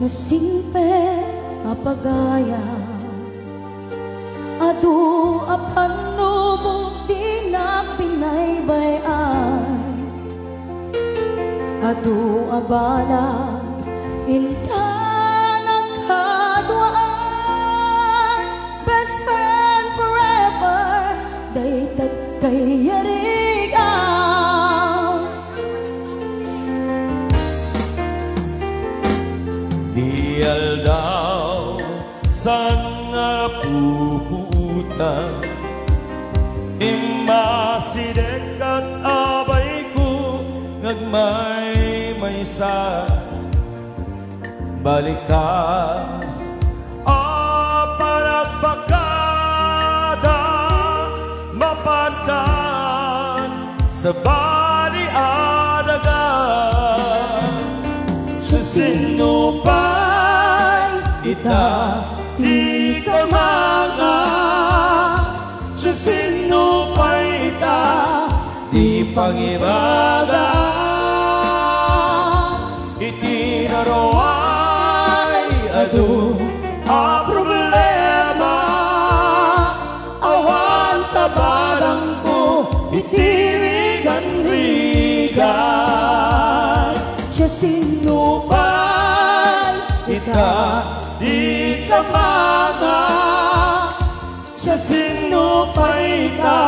na simpe apagaya adu apano mo di na pinaybayan adu abala inta nagkadwaan best friend forever daytag kay yarigaw Diyal daw sa napuputan Imasidek at abay ko ngagmay maysa balikas panagpagkada mapantan sa bali adagan sa sinupay ita di ka mga sa sinupay ita di pangibaga itinaroway adu a problema awan tabarang ko itirigan-rigan siya sinupay ita di ka mga siya sinupay ita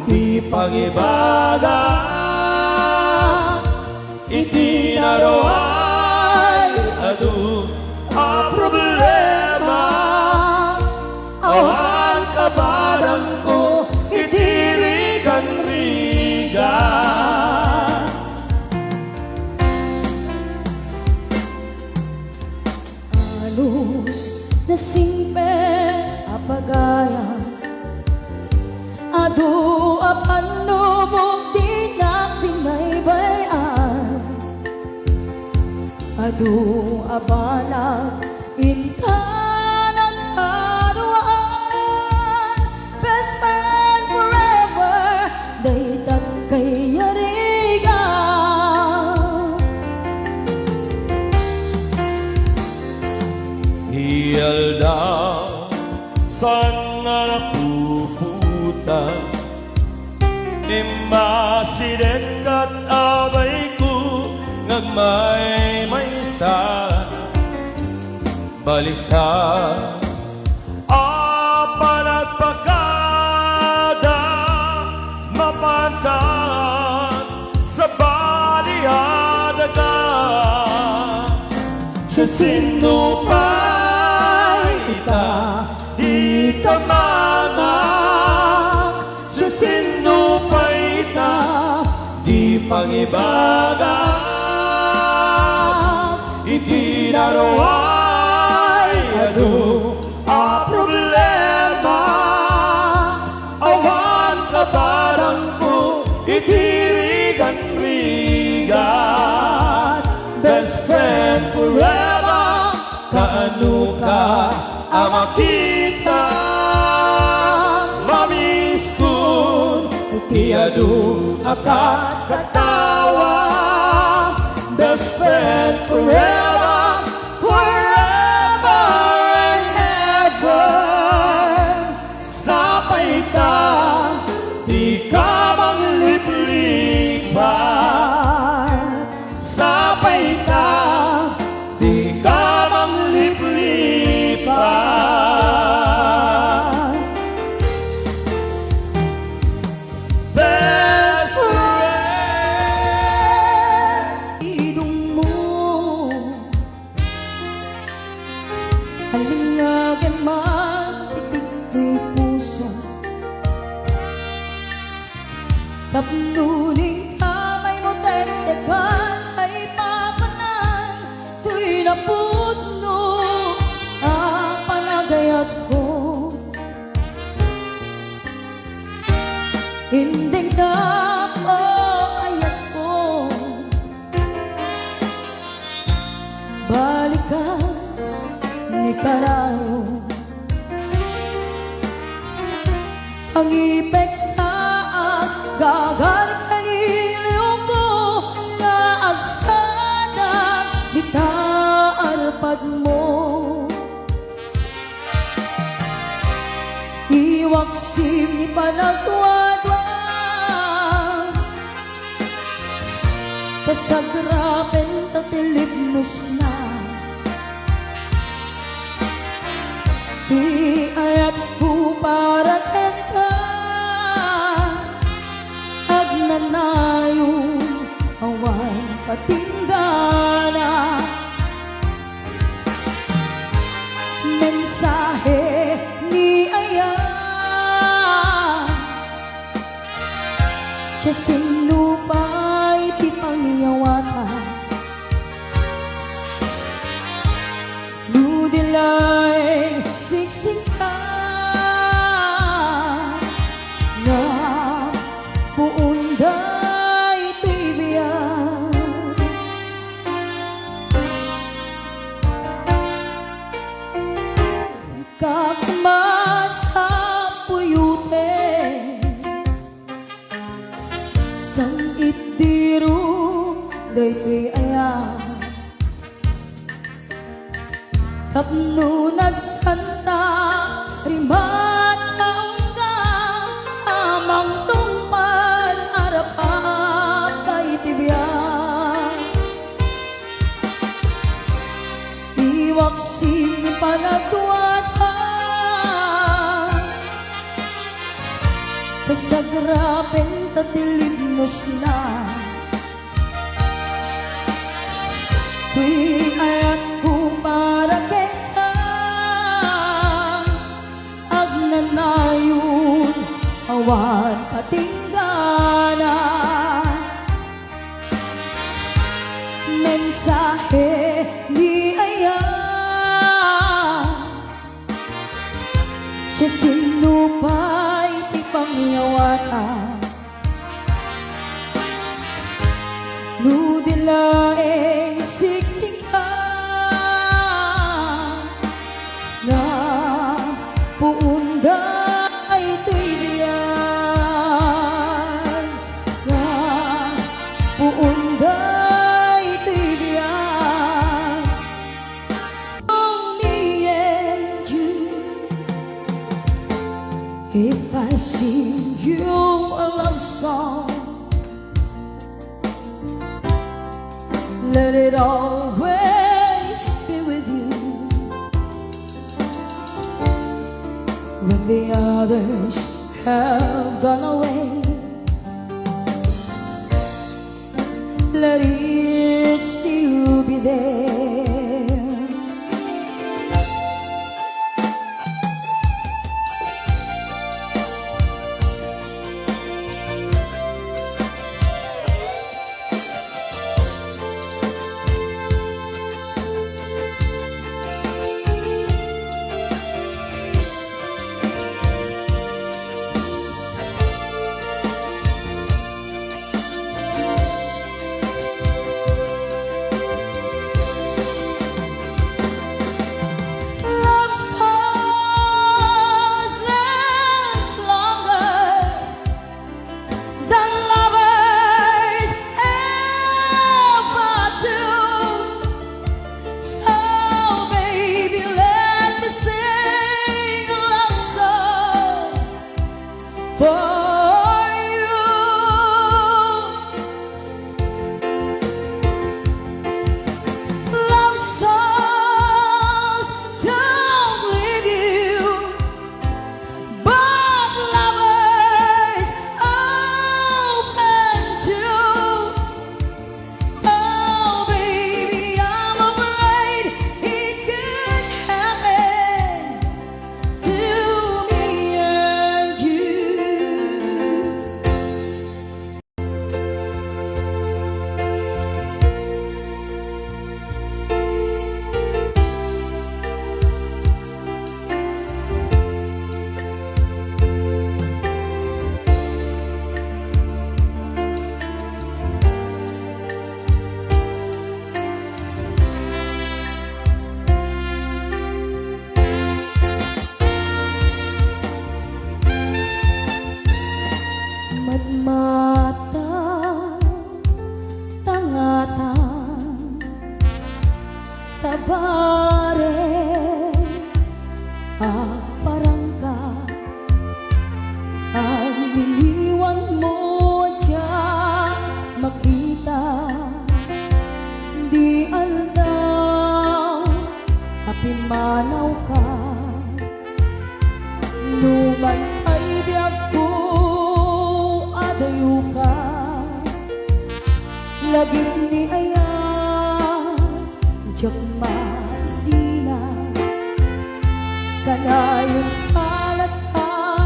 di pangibaga itinaroway adu a problema awan kabarang ko itirigan-rigan Alus na simpe apagaya adu apano mo di na pinaybayan adu abala inta nagkadwaan best friend forever daytag kay yarigaw Diyal daw sa napuputan Imasidek at abay ko ngagmay maysa balikas panagpagkada mapantan sa bali adagan sa sinupay ita di ka mga sa sinupay ita di pangibaga itinaroway adu a problema awan kabarang ko itirigan-rigan best friend forever kaano ka ang makita mamiss kun tiadu akat katawa best friend forever forever and ever sa paita di ka mangliplipan sa paita di ka mangliplipan best friend idong mo halingagan matitig may puso tapnuning kamay mo tegdegan ay papanan tuy napudno ang panagayat ko hindi na po ayat ko balikas ni karayo ang ipek sa gagal kaniliw ko nga agsada di taar pa lakad mo. Iwaksim ni panagwadwad, kasagrapen tatilibnos na. Di ayat ko para teka, agnanayon awan patinggana. Mensahe ni Aya, siya sinupay ti pangyawata. Nudilay siksik ka na puunday tibiyan. Kakmasa puyute sang itiru day Aya, tapno nagsanta rimat ka amang tungpal arapap kay tibiyan. Iwaksim panagduwata, kasagrapen tatilibnos na. Tuy ayat ko para kita, agnanayon awan patinggana. Mensahe ni Aya, siya sinupay ti pangyawata. Nudilaeng siksik ka na puunday tibiyan, na puunday tibiyan. Me and you, if I sing you a love song, let it always be with you. When the others have gone away, let it still be there. For you, love songs don't leave you, but lovers open to. Oh baby, I'm afraid it could happen to me and you. lagip ni ayan jak maisina kanayon kalat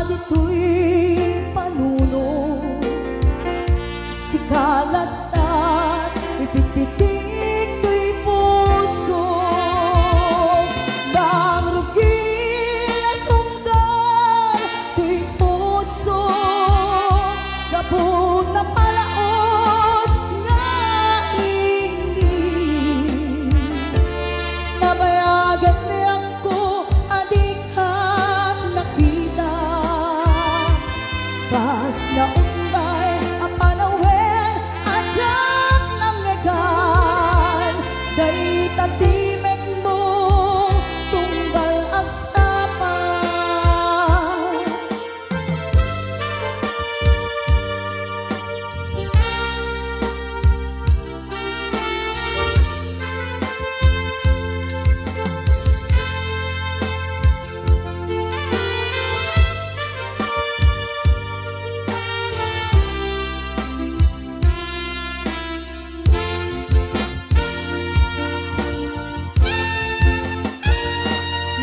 dito'y panuno si kalat at ipitpitik ko'y puso bang rugil na sungdan ko'y puso gabog na palaos nga hindi nabayagan niya ko adik at nakita kas na umbay apanawen adyak ng egan day tatimek mo tunggal agsapan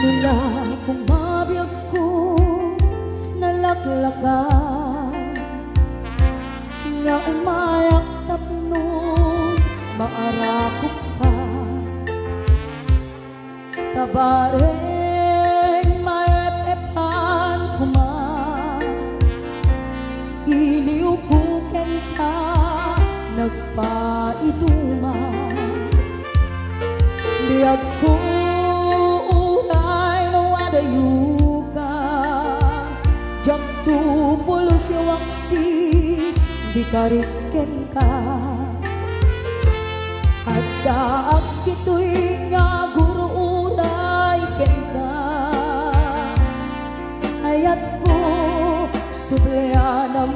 mula kung mabiyag ko nalaklakan nga umayak tapnon maarakot ka tabareng maepepan kuman iliukuken ka nagpaiduman biyag ko yuka jak tupulo si waksi di kariken ka at daak kito'y nga guru unay ken ka ayat ko subleanam